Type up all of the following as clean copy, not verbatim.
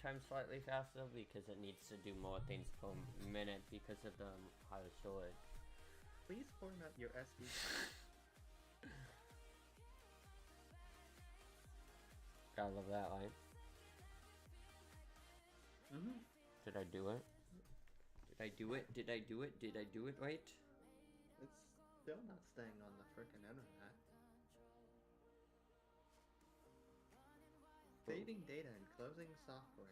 sometimes slightly faster because it needs to do more things per minute because of the higher storage. Please format your SD card. Gotta love that line. Mm-hmm. Did I do it? Did I do it? Did I do it? Did I do it right? It's still not staying on the frickin' internet. Fading data and closing software.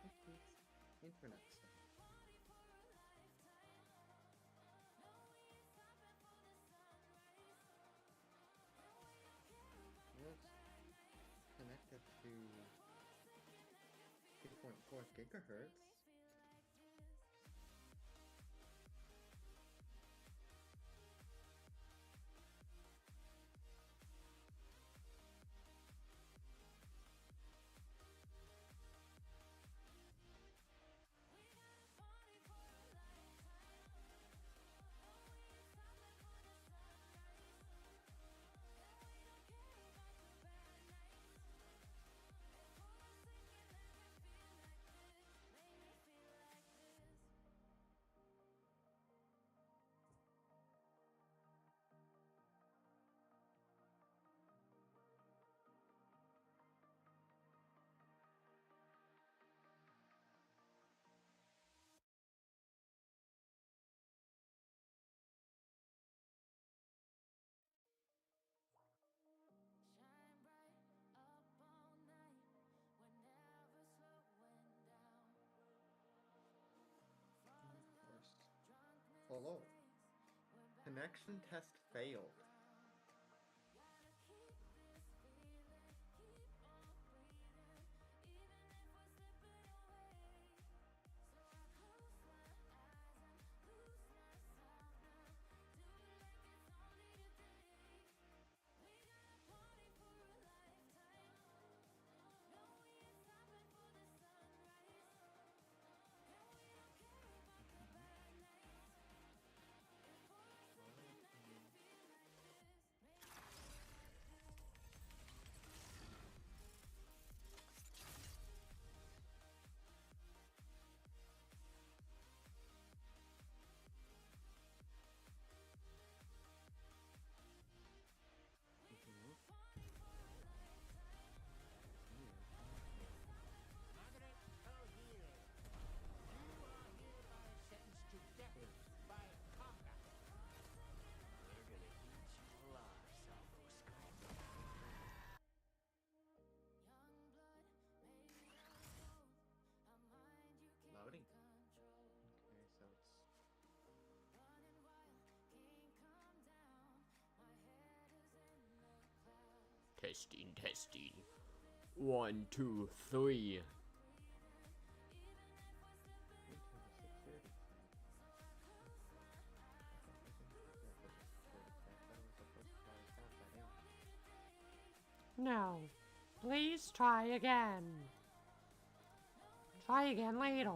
It keeps internet stuff. It's connected to 2.4 gigahertz. Hello. Connection test failed. Margaret O'Healy, you are hereby sentenced to death by conga. We're gonna eat you alive, Salvo Skyler. Loading. Okay, so it's Testing, testing. 1, 2, 3. into the security side. No. Please try again. Try again later.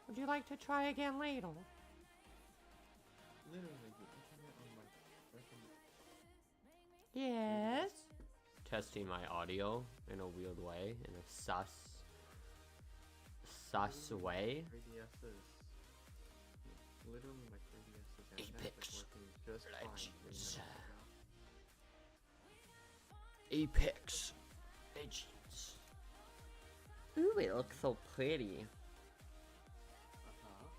Would you like to try again later? Literally the internet on my freaking Yes. Testing my audio in a weird way, in a sus way. 3DS is literally my 3DS is Apex working just fine 3 minutes Legends. ago. Apex Legends. Ooh, it looks so pretty. Yeah, that's right.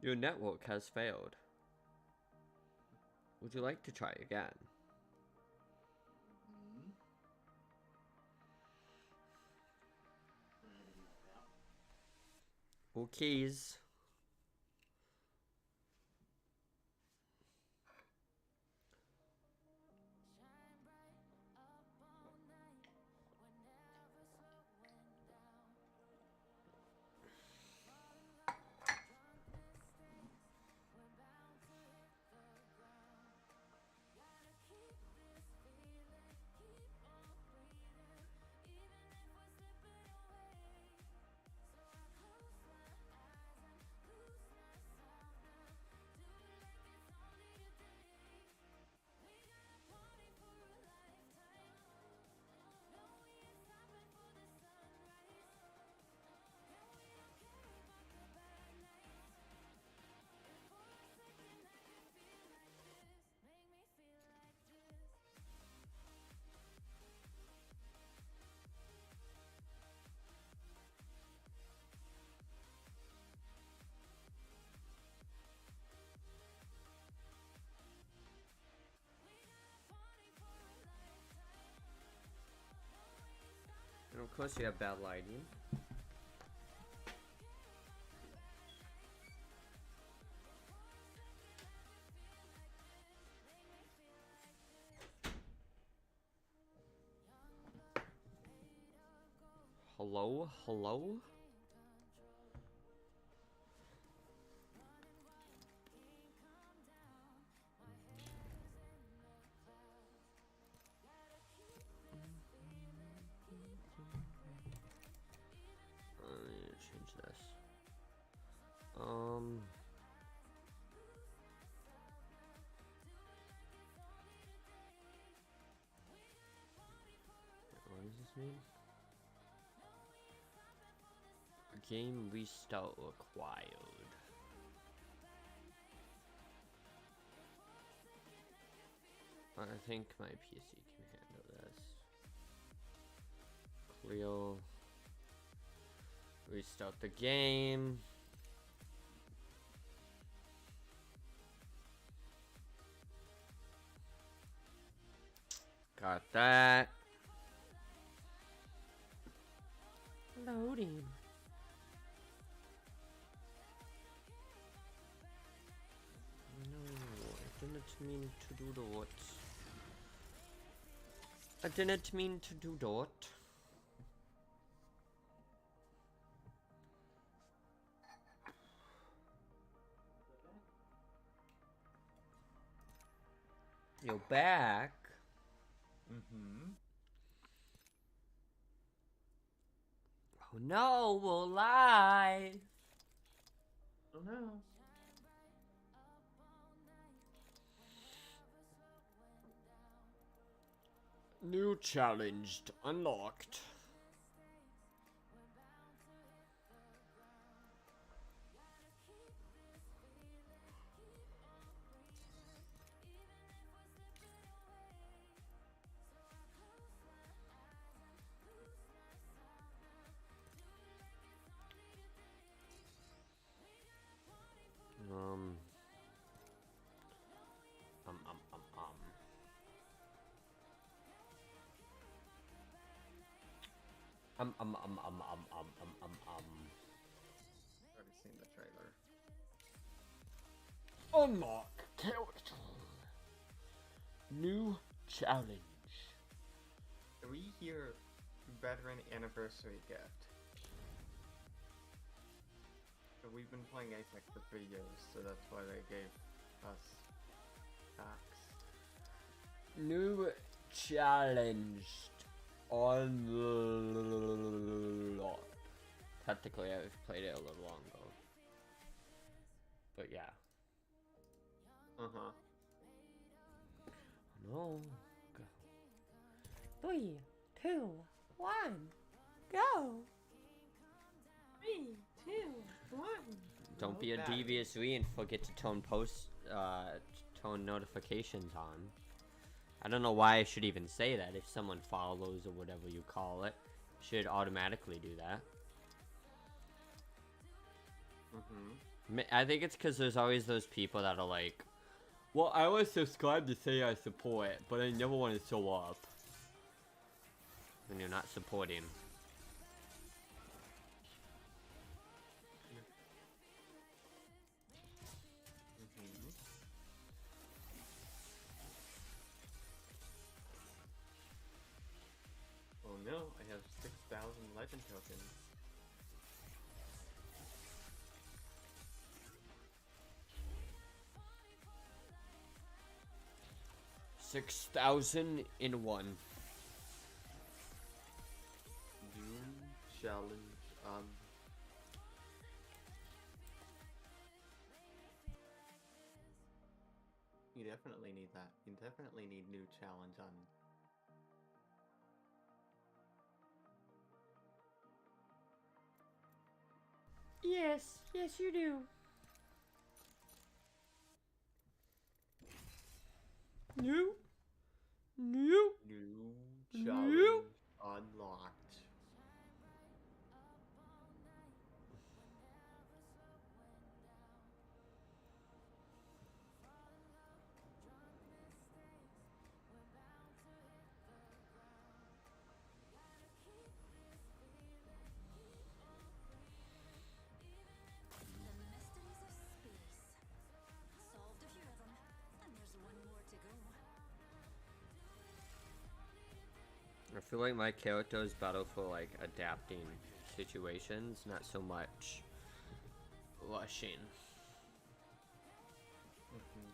Your network has failed. Would you like to try again? Okays. Of course you have bad lighting. Hello? Hello? I need to change this. What does this mean? Game restart required. I think my PC can handle this. Cleo. Restart the game. Got that. Loading. No, I didn't mean to do that. I didn't mean to do that. You're back. Mm-hmm. Oh no, we're live. Oh no. New challenge unlocked. Um. Already seen the trailer. Unlock character. New challenge. We hear veteran anniversary gift. So we've been playing Apex for 3 years, so that's why they gave us packs. New challenge unlocked. Technically, I've played it a little long ago. But yeah. Uh-huh. No. Go. 3, 2, 1, go. 3, 2, 1. Don't be a Okay. devious we and forget to turn notifications on. I don't know why I should even say that. If someone follows or whatever you call it, should automatically do that. Mm-hmm. I think it's because there's always those people that are like, well, I was subscribed to say I support, but I never want to show up. When you're not supporting. Mm-hmm. Oh no, I have 6,000 legend tokens. $6,001. Doom challenge You definitely need that. You definitely need new challenge on. Yes, yes you do. New. New. New New? challenge unlocked. feel like my character is better for like adapting situations, not so much rushing.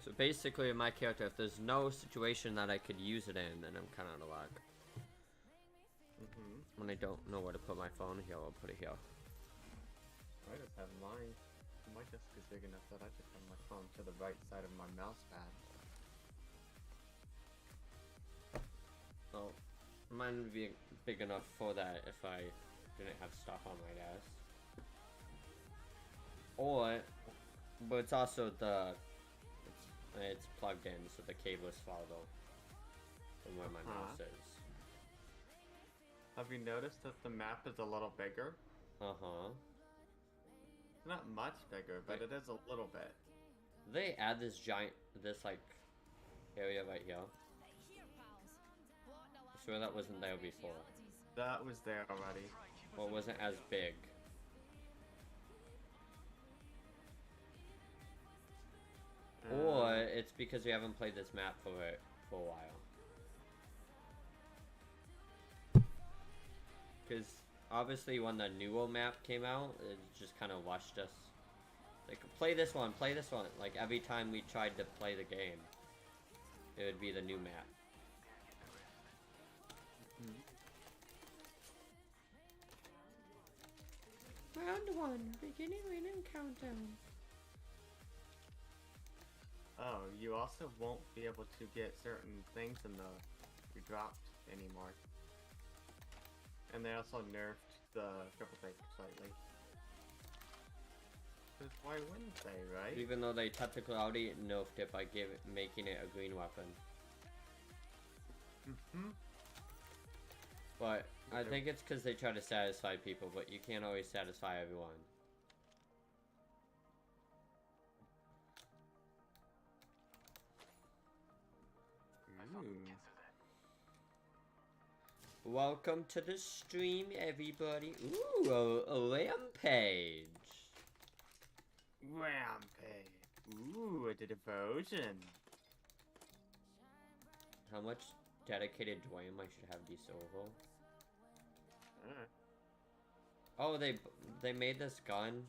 So basically, in my character, if there's no situation that I could use it in, then I'm kind of out of luck. When I don't know where to put my phone here, I'll put it here. I just have mine. My desk is big enough that I just have my phone to the right side of my mouse pad. Oh, mine would be big enough for that if I didn't have stuff on my desk. Or, but it's also it's plugged in, so the cable is farther from where my mouse is. Have you noticed that the map is a little bigger? Uh-huh. Not much bigger, but it is a little bit. They add this like, area right here. I swear that wasn't there before. That was there already. Or wasn't as big. Or it's because we haven't played this map for a while. Because obviously when the newer map came out, it just kind of rushed us. Like, play this one, play this one. Like, every time we tried to play the game, it would be the new map. Round 1, beginning random countdown. Oh, you also won't be able to get certain things in the dropped anymore. And they also nerfed the triple take slightly. Because why wouldn't they, right? Even though they technically already nerfed it by making it a green weapon. But I think it's because they try to satisfy people, but you can't always satisfy everyone. Welcome to the stream, everybody. Ooh, a rampage. Rampage. Ooh, a devotion. How much dedicated Dwayne I should have these over? Oh, they made this gun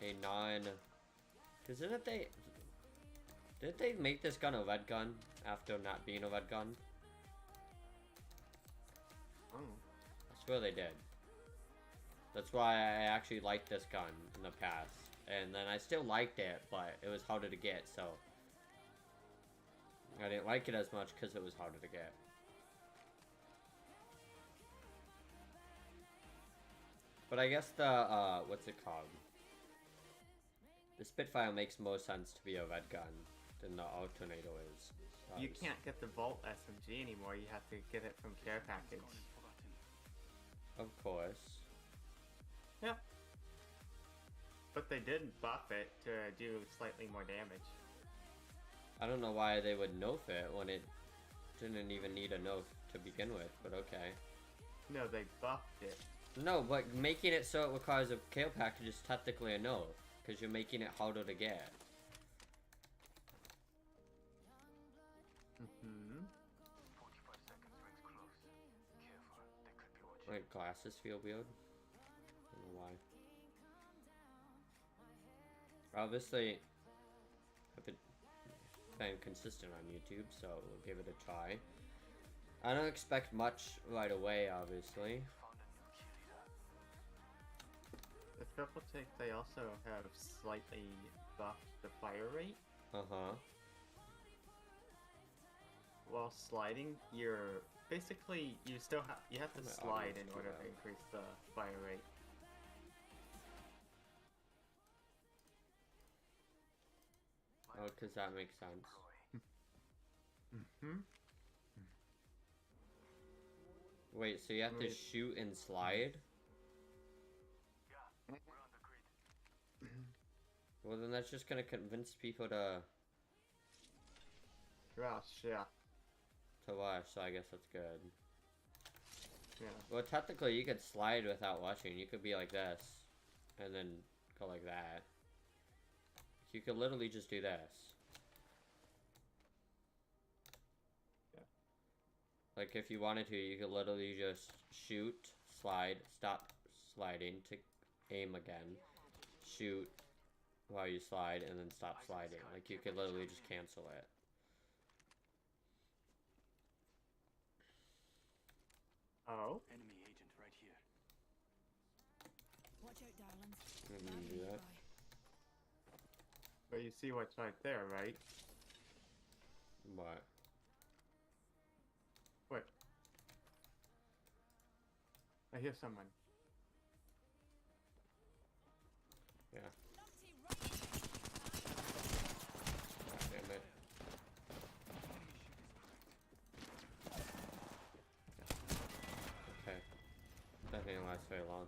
a non. Cause didn't they make this gun a red gun after not being a red gun? Oh. I swear they did. That's why I actually liked this gun in the past. And then I still liked it, but it was harder to get, so I didn't like it as much because it was harder to get. But I guess the, what's it called? The Spitfire makes more sense to be a red gun than the Alternator is. You can't get the Volt SMG anymore, you have to get it from Care Package. Of course. Yep. But they did buff it to do slightly more damage. I don't know why they would nerf it when it didn't even need a nerf to begin with, but okay. No, they buffed it. No, but making it so it requires a care package is technically a nerf, because you're making it harder to get. Like, glasses feel weird. I don't know why. Obviously, I've been consistent on YouTube, so we'll give it a try. I don't expect much right away, obviously. The triple take, they also have slightly buffed the fire rate. Uh-huh. While sliding, you're basically you have to slide in order to increase the fire rate. Oh, because that makes sense. Wait, so you have to shoot and slide? Well, then that's just gonna convince people to Rush, yeah. rush, so I guess that's good. Yeah. Well, technically, you could slide without rushing. You could be like this, and then go like that. You could literally just do this. Like if you wanted to, you could literally just shoot, slide, stop sliding to aim again, shoot while you slide, and then stop sliding. Like you could literally just cancel it. Oh? Enemy agent right here. Watch out, darlings. You can do that. But you see what's right there, right? What? What? I hear someone. Yeah. Numpty right. God damn it. Okay. That didn't last very long.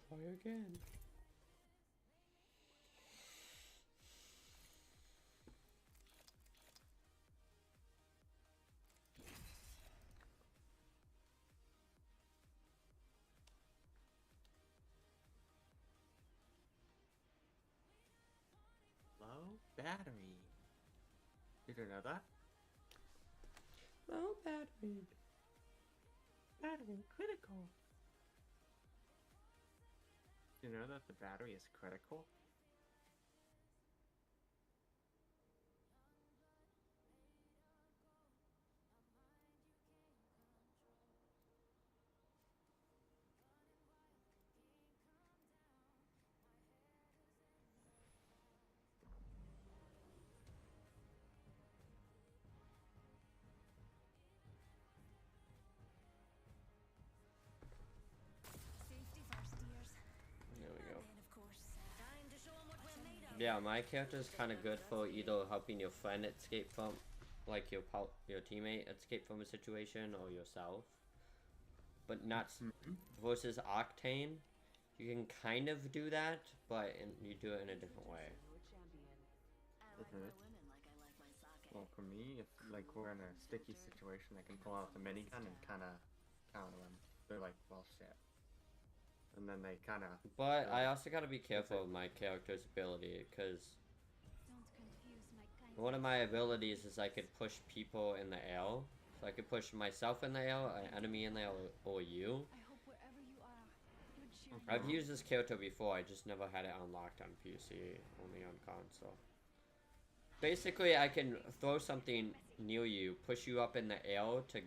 Try again. Low battery. Did you know that? Low battery. Battery critical. Do you know that the battery is critical? Safety first, dears. There we go. And then, of course, time to show 'em what we're made of. Yeah, my character is kind of good for either helping your friend escape from, like your teammate escape from a situation, or yourself. But not versus Octane, you can kind of do that, but you do it in a different way. I like my women like I like my sake. Well, for me, if like we're in a sticky situation, I can pull out the minigun and kind of counter them. They're like, well, shit. And then they kind of. But I also gotta be careful with my character's ability, because Don't confuse my kind. one of my abilities is I could push people in the air. So I could push myself in the air, an enemy in the air, or you. I hope wherever you are, good cheer. I've used this character before, I just never had it unlocked on PC, only on console. Basically, I can throw something near you, push you up in the air to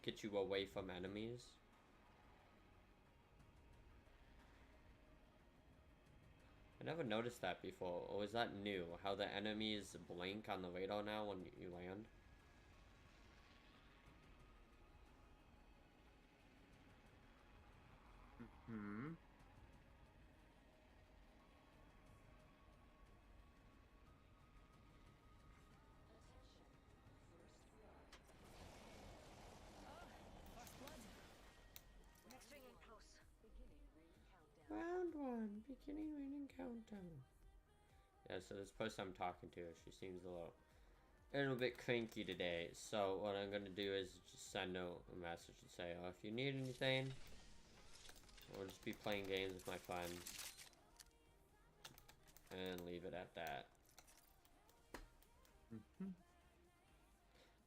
get you away from enemies. I never noticed that before, or is that new? How the enemies blink on the radar now when you land? Hmm. First blood. Next ring in close. Round one, beginning ring countdown. Yeah, so this person I'm talking to, she seems a little bit cranky today. So what I'm gonna do is just send a message and say, oh, if you need anything, we'll just be playing games with my friends, and leave it at that.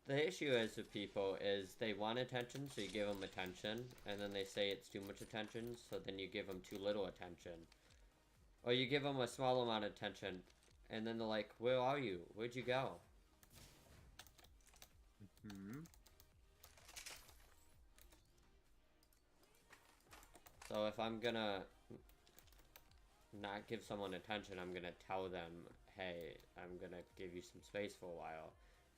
The issue is with people is they want attention, so you give them attention, and then they say it's too much attention, so then you give them too little attention. Or you give them a small amount of attention, and then they're like, where are you? Where'd you go? So if I'm gonna not give someone attention, I'm gonna tell them, hey, I'm gonna give you some space for a while.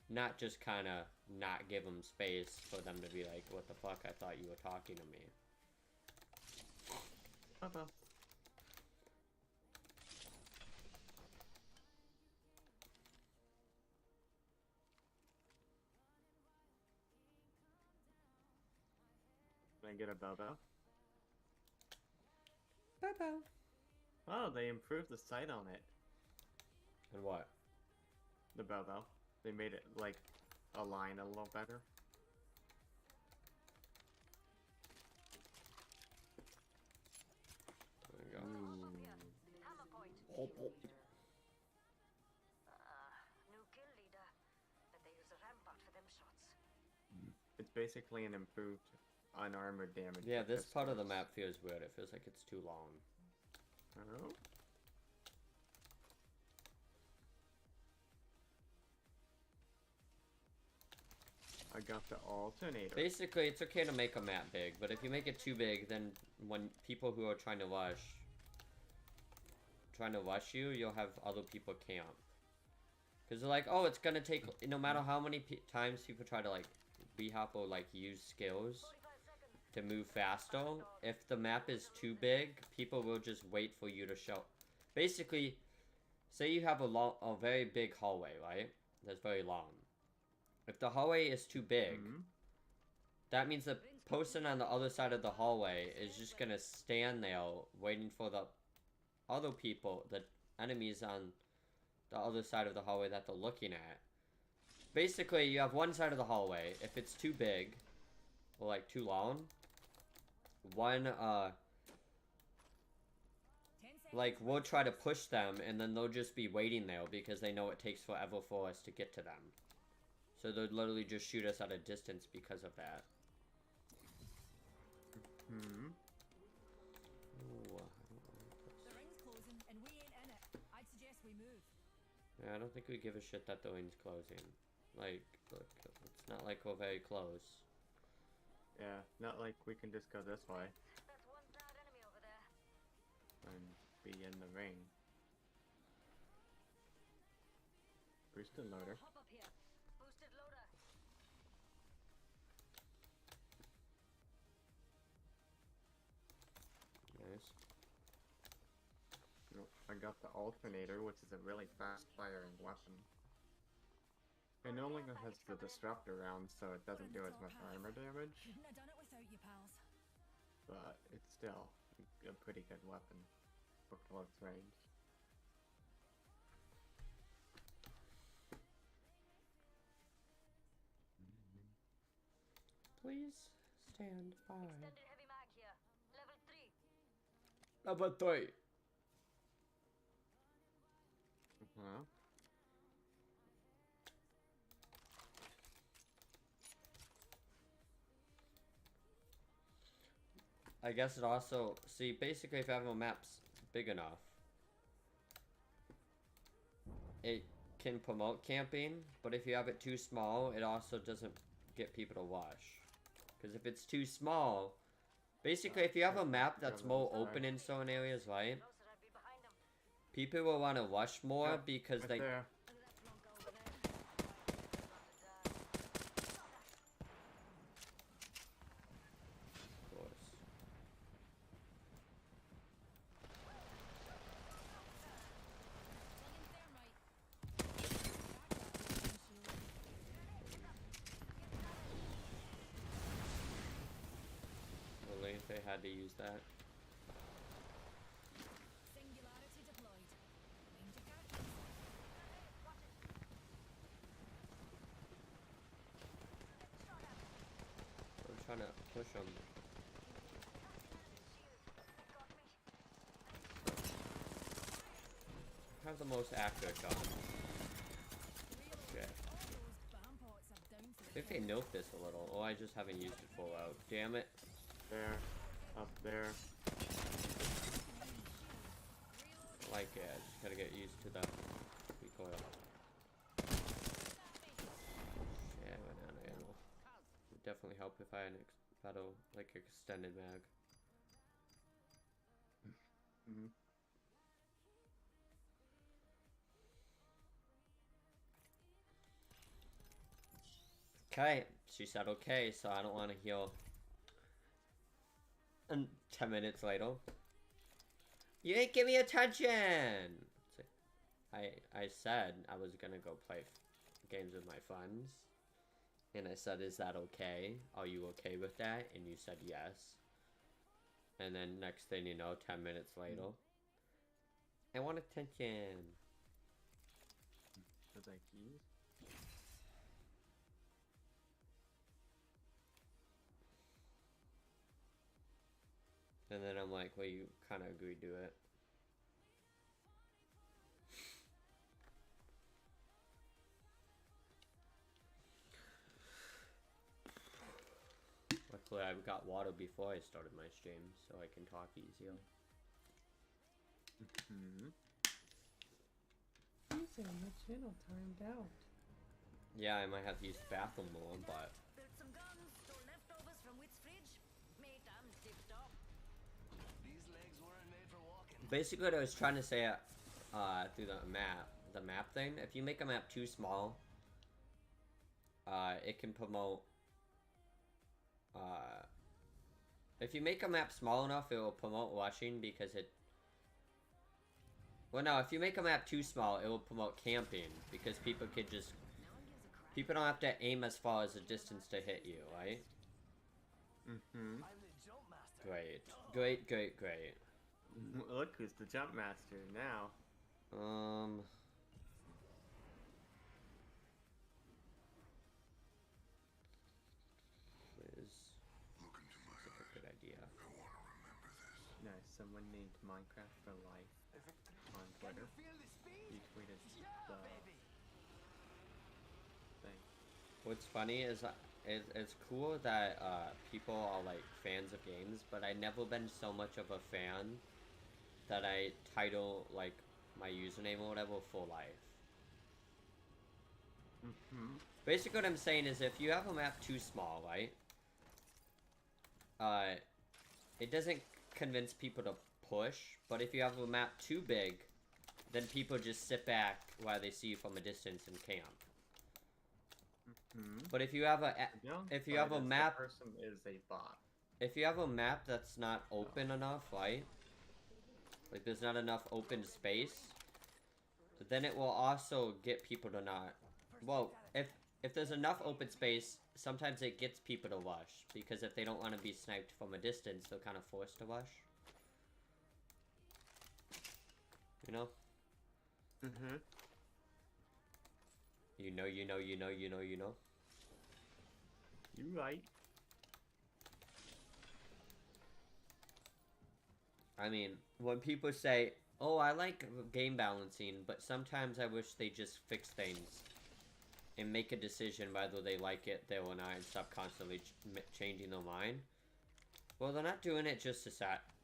Not just kind of not give them space for them to be like, what the fuck, I thought you were talking to me. Okay. Can I get a Bobo? Bobo. Oh, they improved the sight on it. And what? The Bobo. They made it, like, align a little better. New kill leader. But they use a rampart for them shots. It's basically an improved unarmored damage. Yeah, with this part of the pistols. map feels weird. It feels like it's too long. Oh. I got the alternator. Basically, it's okay to make a map big, but if you make it too big, then when people who are trying to rush you, you'll have other people camp. Because they're like, oh, it's gonna take, no matter how many times people try to, like, b-hop or, like, use skills 45 seconds. to move faster, if the map is too big, people will just wait for you to show. Basically, say you have a very big hallway, right? That's very long. If the hallway is too big, that means the person on the other side of the hallway is just gonna stand there waiting for the other people, the enemies on the other side of the hallway that they're looking at. Basically, you have one side of the hallway. If it's too big, or like too long, 10 seconds. like we'll try to push them and then they'll just be waiting there because they know it takes forever for us to get to them. So they'll literally just shoot us at a distance because of that. Hmm. Ooh, I don't like The this. ring's closing and we ain't in it. I'd suggest we move. Yeah, I don't think we give a shit that the ring's closing. Like, look, it's not like we're very close. Yeah, not like we can just go this way That's one proud enemy over there. and be in the ring. Boosted loader. Hop up here. Boosted loader. Nice. Nope, I got the alternator, which is a really fast firing weapon. It no longer has the disruptor round, so it doesn't do as much armor damage, Couldn't have done it without you, pals. but it's still a pretty good weapon for close range. Please stand by. Extended heavy mag here. Level 3. Number 3. Huh? I guess it also, see, basically if you have a map's big enough, it can promote camping, but if you have it too small, it also doesn't get people to rush. Because if it's too small, basically if you have a map that's more open in certain areas, right, Closer, I'd be behind them. people will want to rush more Yep, because right they, there. Look at that flunker over there. of course. Slinging thermite. Really, they had to use that. Singularity deployed. Mind your characters. I'm trying to push them. I have the most accurate gun. Shit. All those bomb pots are down for I the think they count. nerfed this a little. Oh, I just haven't used it full out. Damn it. There. Up there. I like it. I just gotta get used to the recoil. Yeah, I went out of ammo. Would definitely help if I had an better, like, extended mag. Mhm. Okay, she said okay, so I don't want to heal. And 10 minutes later, you didn't give me attention. I said I was gonna go play games with my friends, and I said, "Is that okay? Are you okay with that?" And you said yes. And then next thing you know, 10 minutes later, I want attention. Was I keys? And then I'm like, well, you kind of agreed to it. Thankfully, I got water before I started my stream, so I can talk easier. Hmm. You said my channel timed out. Yeah, I might have to use the bathroom more, but Built some guns, stole leftovers from Witt's fridge. Made them tip-top. These legs weren't made for walking. basically what I was trying to say through the map thing, if you make a map too small, it can promote, if you make a map small enough, it will promote rushing because it, well, no, if you make a map too small, it will promote camping because people could just, people don't have to aim as far as the distance to hit you, right? Mm-hmm. I'm the jump master. Great. Great, great, great. Look who's the jump master now. Is a good idea. Nice. Someone named Minecraft for Life on Can Twitter. you feel the speed? He tweeted Yeah, the baby. thing. What's funny is it's cool that people are like fans of games, but I've never been so much of a fan that I title like my username or whatever for life. Mm-hmm. Basically, what I'm saying is if you have a map too small, right? It doesn't convince people to push, but if you have a map too big, then people just sit back while they see you from a distance and camp. Hmm. But if you have a if you have a map, the person is a bot. if you have a map that's not open enough, right? Like there's not enough open space, then it will also get people to not. Well, if there's enough open space, sometimes it gets people to rush because if they don't want to be sniped from a distance, they're kind of forced to rush. You know? Mm-hmm. You know. You right. I mean, when people say, "Oh, I like game balancing, but sometimes I wish they just fix things and make a decision whether they like it there or not and stop constantly changing their mind." Well, they're not doing it just to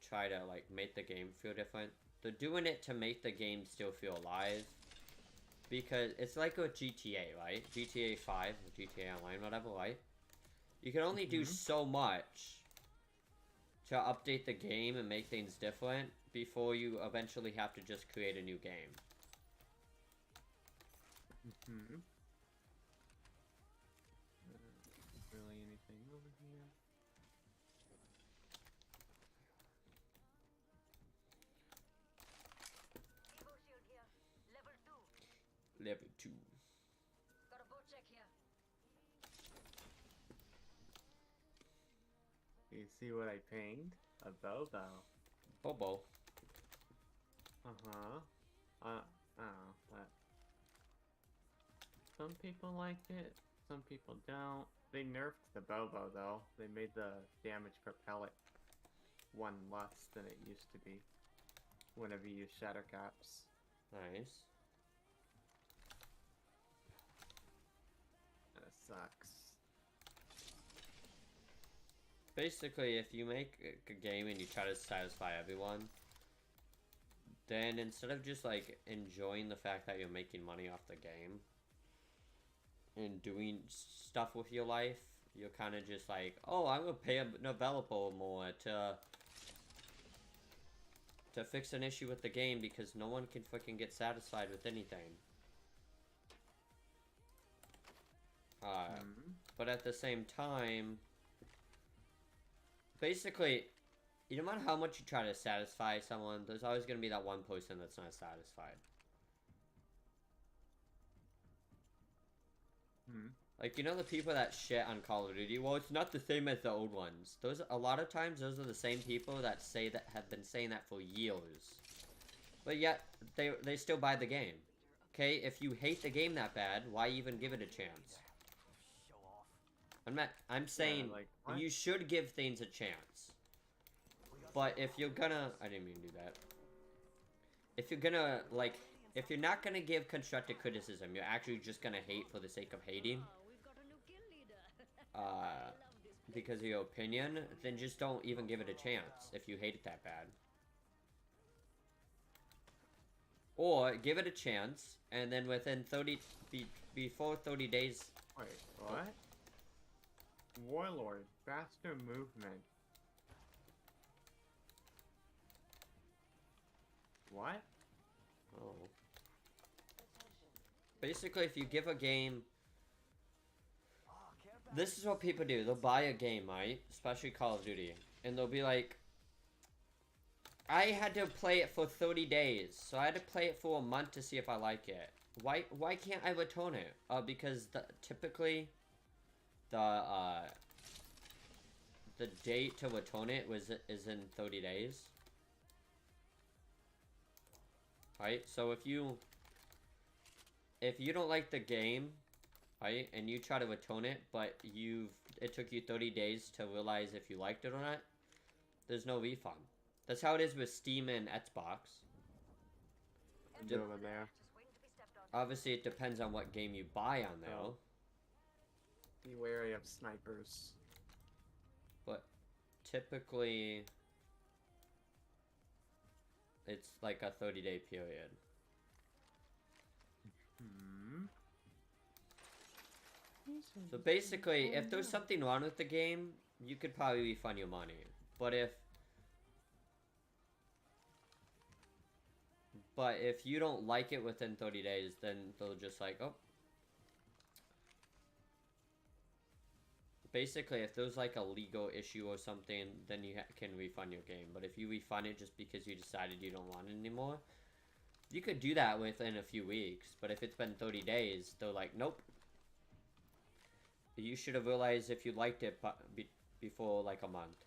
try to like make the game feel different. They're doing it to make the game still feel alive. Because it's like with GTA, right? GTA 5 or GTA Online, whatever, right? You can only do so much to update the game and make things different before you eventually have to just create a new game. Mm-hmm. Really anything over here? Evo shield here. Level 2. Level 2. Got a boat check here. You see what I pinged? A Bobo. Bobo. Uh-huh. I don't know, but some people liked it, some people don't. They nerfed the Bobo though. They made the damage per pellet one less than it used to be whenever you use shatter caps. Nice. That sucks. Basically, if you make a game and you try to satisfy everyone, then instead of just like enjoying the fact that you're making money off the game and doing stuff with your life, you're kind of just like, oh, I'm gonna pay a developer more to fix an issue with the game because no one can fucking get satisfied with anything. But at the same time, basically, no matter how much you try to satisfy someone, there's always going to be that one person that's not satisfied. Like, you know the people that shit on Call of Duty? Well, it's not the same as the old ones. A lot of times, those are the same people that have been saying that for years. But yet, they still buy the game. Okay, if you hate the game that bad, why even give it a chance? Show off. I'm saying like, what? you should give things a chance. But if you're gonna, I didn't mean to do that. If you're gonna, like, if you're not gonna give constructive criticism, you're actually just gonna hate for the sake of hating, Oh, we've got a new kill leader. because of your opinion, then just don't even give it a chance if you hate it that bad. Or give it a chance, and then within before 30 days. Wait, what? Warlord, faster movement. What? Oh. Basically, if you give a game. This is what people do. They'll buy a game, right? Especially Call of Duty. And they'll be like, I had to play it for 30 days. So I had to play it for a month to see if I like it. Why can't I return it? Because typically the date to return it is in 30 days. Right? So if you don't like the game, right, and you try to return it, but it took you 30 days to realize if you liked it or not, there's no refund. That's how it is with Steam and Xbox. Over there. Just waiting to be stepped on. Obviously, it depends on what game you buy on there, Oh. Be wary of snipers. but typically, it's like a 30-day period. Hmm. So basically, if there's something wrong with the game, you could probably refund your money. But if you don't like it within 30 days, then they'll just like, oh. Basically, if there's like a legal issue or something, then you can refund your game. But if you refund it just because you decided you don't want it anymore, you could do that within a few weeks. But if it's been 30 days, they're like, nope. You should have realized if you liked it before like a month.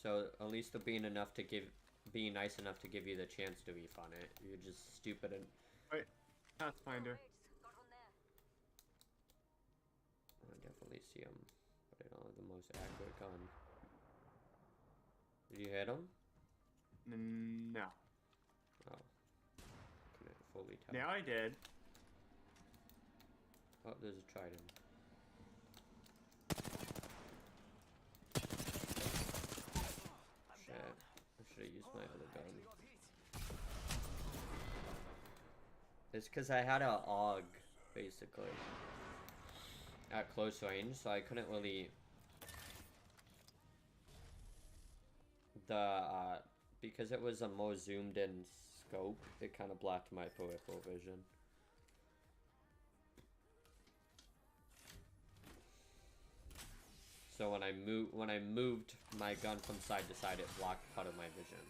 So at least they're being nice enough to give you the chance to refund it. You're just stupid and. Wait, Pathfinder. Got one there. I definitely see him, but I don't have the most accurate gun. Did you hit him? No. Oh. Couldn't fully tell. Now I did. Oh, there's a trident. Shit. I should have used my other gun. It's because I had a AUG, basically. At close range, so I couldn't really... because it was a more zoomed in scope, it kind of blocked my peripheral vision. So when I moved my gun from side to side, it blocked part of my vision.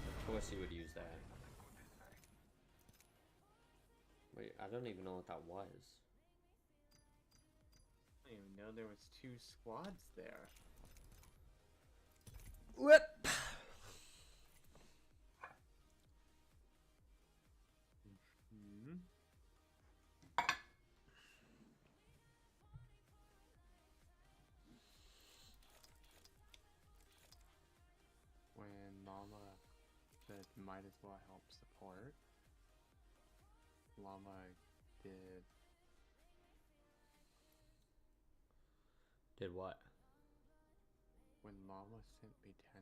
Of course he would use that. Wait, I don't even know what that was. I didn't even know there was 2 squads there. Whip. Hmm. When Llama said might as well help support, Llama did Did what? when Llama sent me $10.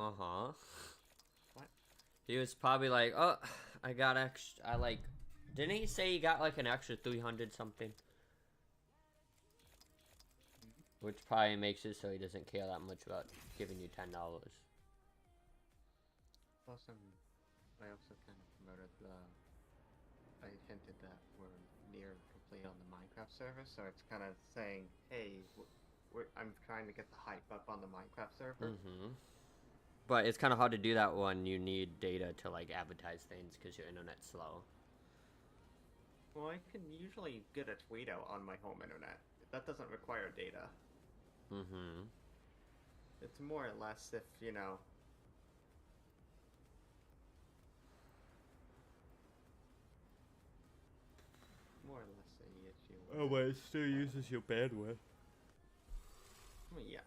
Uh-huh. What? He was probably like, oh, I got extra, didn't he say he got like an extra 300 something? Which probably makes it so he doesn't care that much about giving you $10. Plus, I also kind of promoted I hinted that we're near complete on the Minecraft server, so it's kind of saying, hey, I'm trying to get the hype up on the Minecraft server. Mm-hmm. But it's kind of hard to do that when you need data to like advertise things because your internet's slow. Well, I can usually get a tweet out on my home internet. That doesn't require data. Mm-hmm. It's more or less if, you know... More or less a issue. but it still uses your bandwidth. Well, yeah.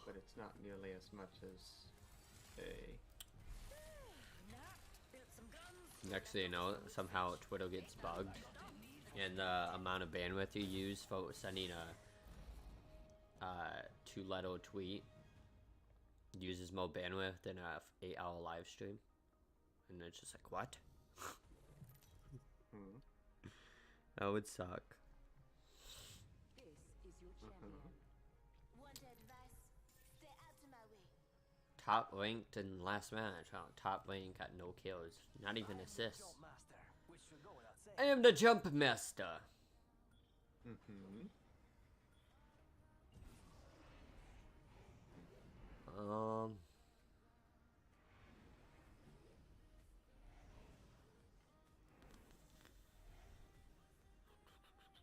But it's not nearly as much as a... Now Next thing you know, somehow Twitter gets bugged, and the amount of bandwidth you use for sending a 2-letter tweet uses more bandwidth than a 8-hour live stream, and it's just like, what? Hmm. That would suck. This is your champion. Want advice? Stay out of my way. Top ranked in last match. Top lane got no kills, not even assists. I am the jump master. Mm-hmm.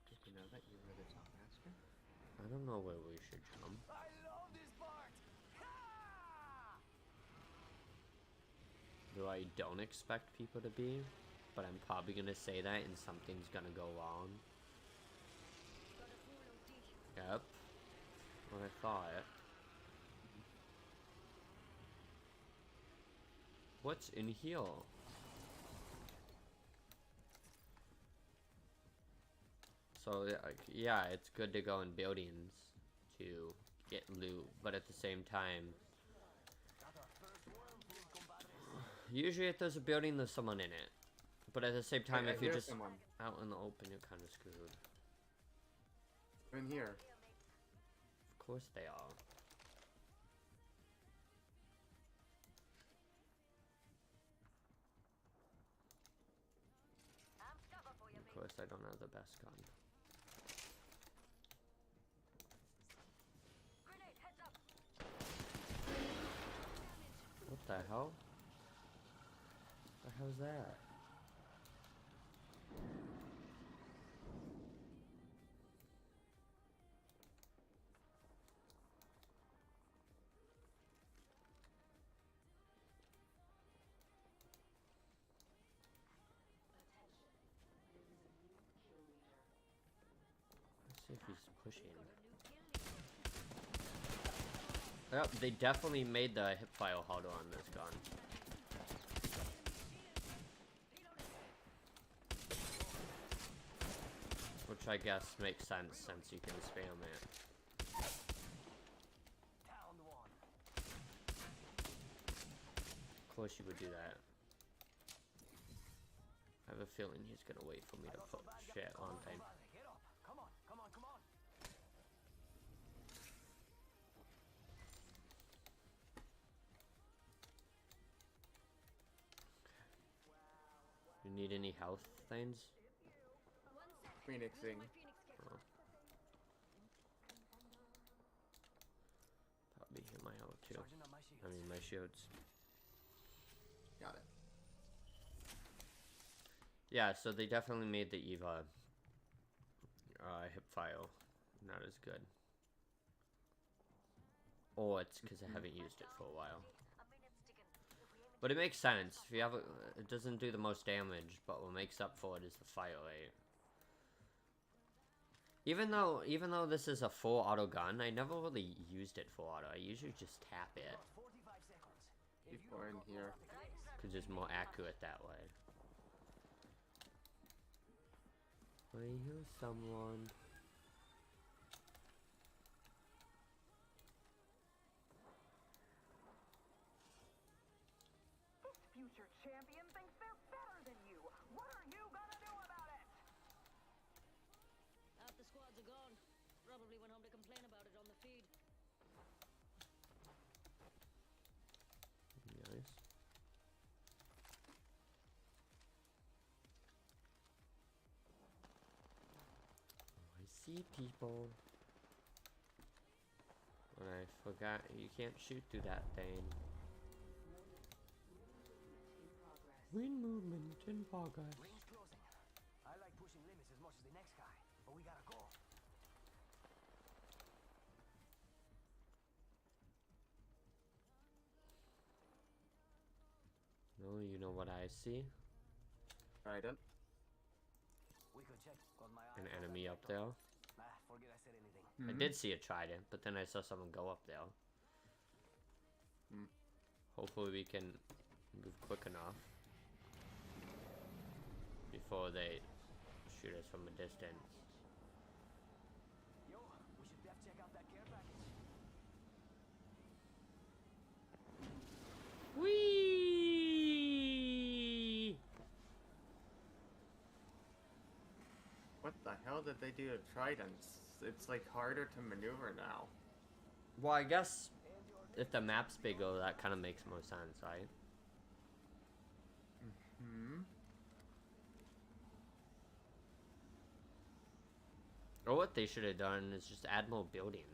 Did you know that you were the top master? I don't know where we should jump. I love this part. Though I don't expect people to be, but I'm probably gonna say that and something's gonna go wrong. Yep. What I thought. What's in here? So yeah, it's good to go in buildings to get loot, but at the same time, usually if there's a building, there's someone in it. But at the same time, Hey, if you're here's just someone out in the open, you're kind of screwed. in here. Of course they are. I'm cover for you, Of course I don't have the best gun. Grenade, heads up. What the hell? What the hell's that? Let's see if he's pushing. Yep, they definitely made the hipfire harder on this gun. Which I guess makes sense since you can spam it. Of course you would do that. I have a feeling he's gonna wait for me to put shit on time. Get up. Come on, come on, come on. You need any health things? Phoenixing. Oh. Probably hit my health too. Charging up my shields. I mean my shields. Got it. Yeah, so they definitely made the Eva hipfire not as good. Or it's because I haven't used it for a while. But it makes sense. If you have it doesn't do the most damage, but what makes up for it is the fire rate. Even though this is a full auto gun, I never really used it full auto. I usually just tap it 45 seconds. People are in here. because it's more accurate that way. I hear someone. This future champion thinks they're better than you. What are you gonna do about it? Half the squads are gone. Probably went home to complain about it on the feed. Nice. Oh, I see people. And I forgot you can't shoot through that thing. Wind movement in progress. Ring's closing. I like pushing limits as much as the next guy, but we gotta go. No, you know what I see? Trident. We could check. Got my An eye on enemy that up there. Nah, forget I said anything. I did see a trident, but then I saw someone go up there. Hmm. Hopefully we can move quick enough. before they shoot us from a distance. Yo, we should def check out that care package. Whee! What the hell did they do to Tridents? It's like harder to maneuver now. Well, I guess if the map's bigger, that kind of makes more sense, right? Hmm. Or what they should have done is just add more buildings.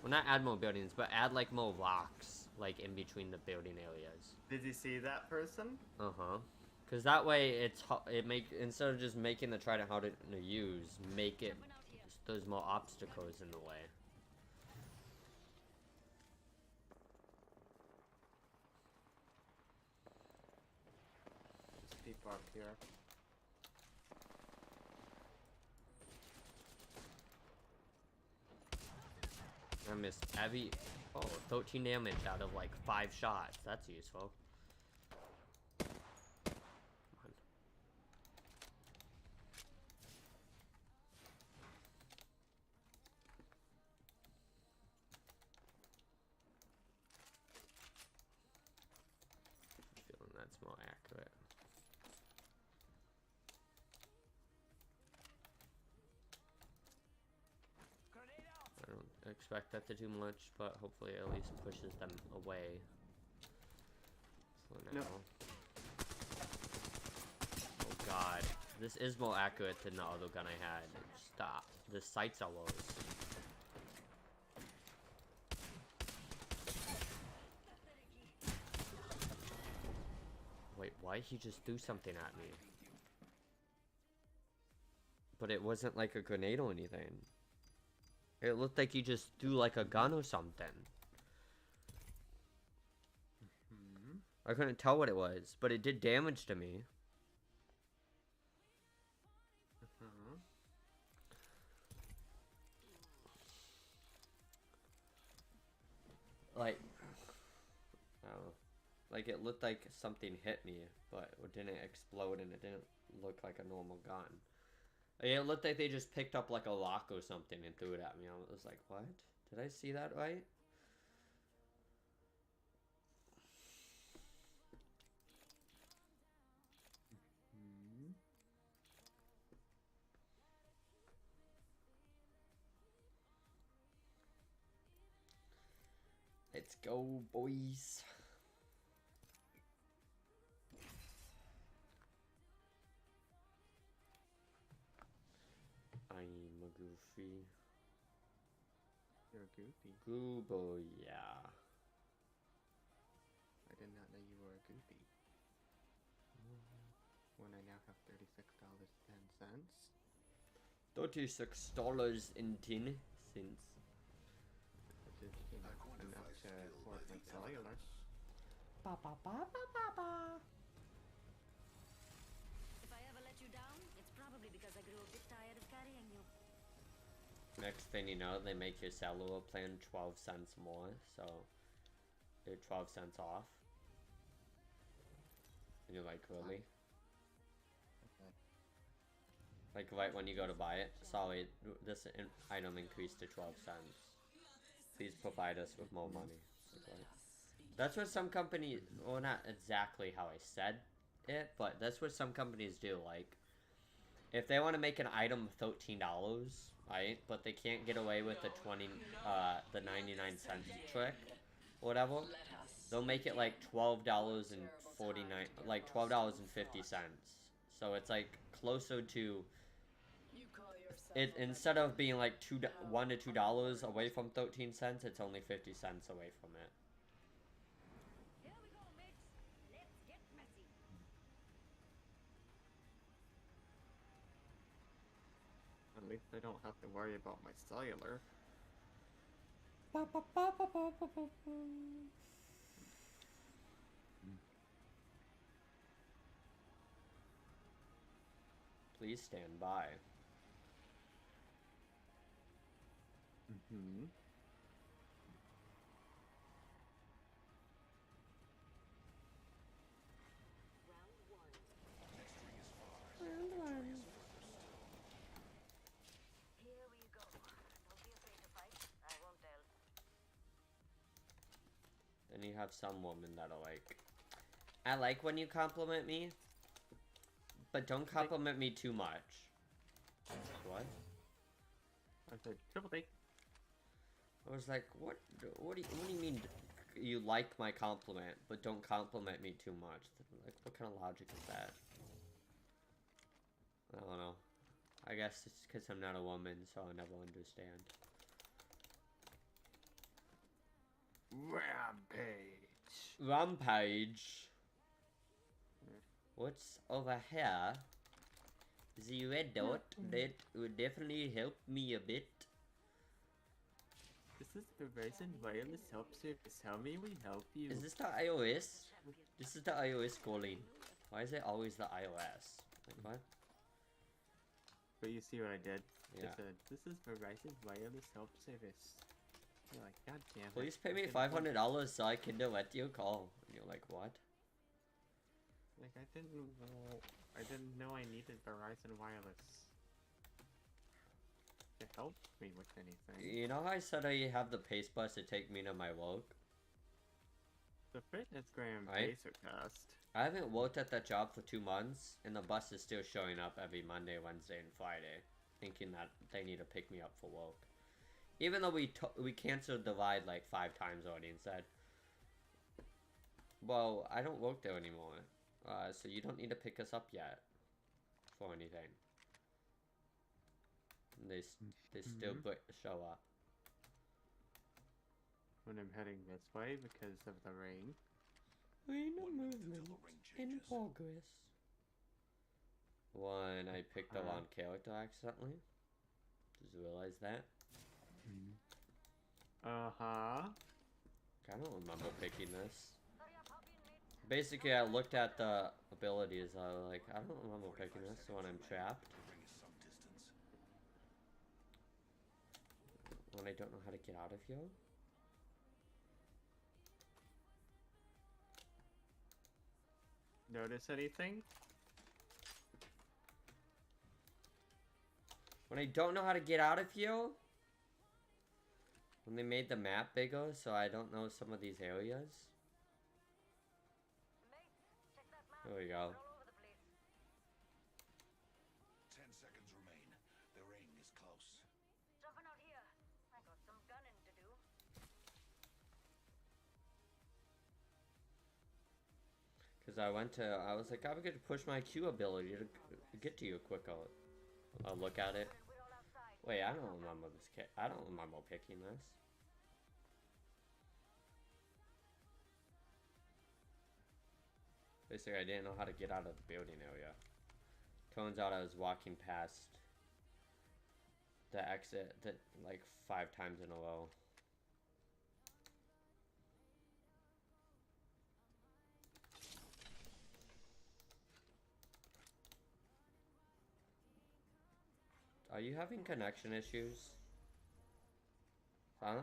Well, not add more buildings, but add like more rocks, like in between the building areas. Did you see that person? Uh-huh. Because that way instead of just making the Trident harder to use, make it there's more obstacles in the way. There's people up here. I missed Abby. Oh, 13 damage out of like 5 shots. That's useful. Come on. Feeling that's more accurate. Grenade out. I don't expect that to do much, but hopefully it at least pushes them away. So now. No. Oh god. This is more accurate than the other gun I had. Stop. The sights are low. Wait, why he just threw something at me? But it wasn't like a grenade or anything. It looked like he just threw like a gun or something. Hmm. I couldn't tell what it was, but it did damage to me. Hmm. Like, I don't know. Like it looked like something hit me, but it didn't explode and it didn't look like a normal gun. It looked like they just picked up like a lock or something and threw it at me. I was like, what? Did I see that right? Hmm. Let's go, boys. I'm a goofy. You're goofy. Goobo, yeah. I did not know you were a goofy. When I now have $36.10. $36.10. Which is, you know, enough to afford my cellular. Ba ba ba ba ba ba. If I ever let you down, it's probably because I grew a bit tired of carrying you. Next thing you know, they make your cellular plan 12 cents more, so you're 12 cents off. And you're like, really? Okay. Like right when you go to buy it, sorry, this item increased to 12 cents. Please provide us with more money. Like, what? That's what some companies, well, not exactly how I said it, but that's what some companies do. Like, if they want to make an item $13, right, but they can't get away with the 99-cent trick, or whatever, they'll make it like $12.49, like $12.50. So it's like closer to it, instead of being like $1 to $2 away from 13 cents, it's only 50 cents away from it. Here we go, mates. Let's get messy. At least I don't have to worry about my cellular. Ba ba ba ba ba ba ba ba. Please stand by. Mm-hmm. Round one. Next ring is far. and you have some women that are like, I like when you compliment me, but don't compliment me too much. What? I said triple take. I was like, what do you mean you like my compliment, but don't compliment me too much? Like, what kind of logic is that? I don't know. I guess it's because I'm not a woman, so I'll never understand. Rampage. Rampage. What's over here? The red dot. That would definitely help me a bit. This is Verizon Wireless Help Service. How may we help you? Is this the iOS? This is the iOS calling. Why is it always the iOS? Like what? But you see what I did? Yeah. It said, this is Verizon Wireless Help Service. You're like, God damn it. Please pay me I didn't know- $500 so I can direct your call. And you're like, what? Like, I didn't know I needed Verizon Wireless to help me with anything. You know how I said I have the pace bus to take me to my work? The Fitnessgram Right. Pacercast. I haven't worked at that job for 2 months, and the bus is still showing up every Monday, Wednesday, and Friday, thinking that they need to pick me up for work. Even though we canceled the ride like 5 times already and said, well, I don't work there anymore, so you don't need to pick us up yet for anything. And they still show up. When I'm heading this way because of the rain. Rain movement in progress. One, I picked the wrong character accidentally. Just realized that. Uh-huh. I don't remember picking this. Basically, I looked at the abilities. I was like, I don't remember picking this when I'm trapped. When I don't know how to get out of here. Notice anything? When I don't know how to get out of here. When they made the map bigger, so I don't know some of these areas. There we go. 10 seconds remain. The ring is close. Jumping out here. I got some gunning to do. Because I was like, I'm gonna push my Q ability to get to you quicker. I'll look at it. We're all outside. Wait, I don't remember this kit. I don't remember picking this. Basically, I didn't know how to get out of the building area. Turns out I was walking past the exit that like 5 times in a row. Are you having connection issues? Huh? Either a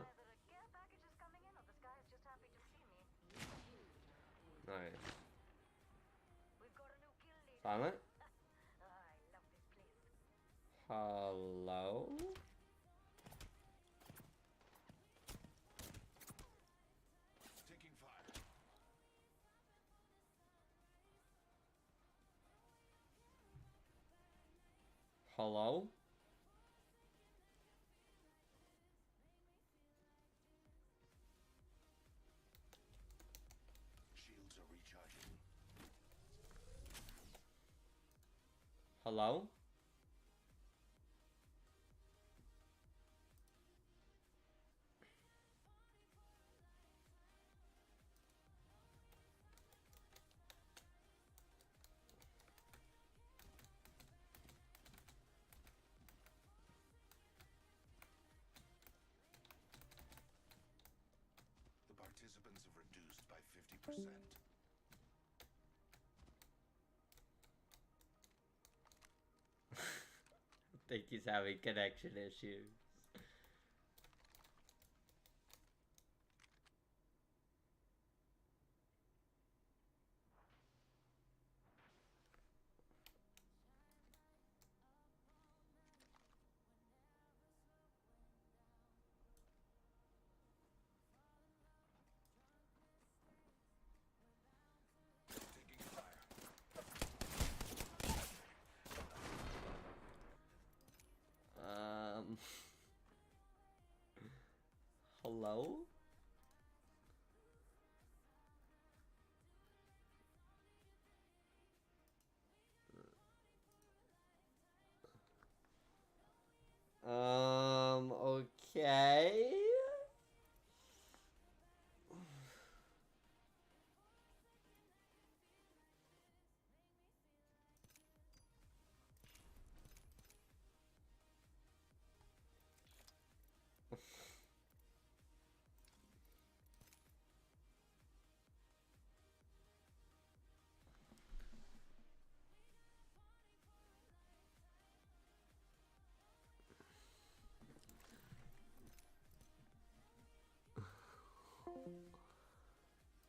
care package is coming in or this guy is just happy to see me. Nice. We've got a new kill leader. Silent? I love this place. Hello? Taking fire. Hello? Shields are recharging. Hello? The participants have reduced by 50%. I think he's having connection issues. Hello? Okay.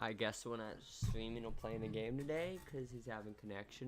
I guess we're not streaming or playing the game today because he's having connection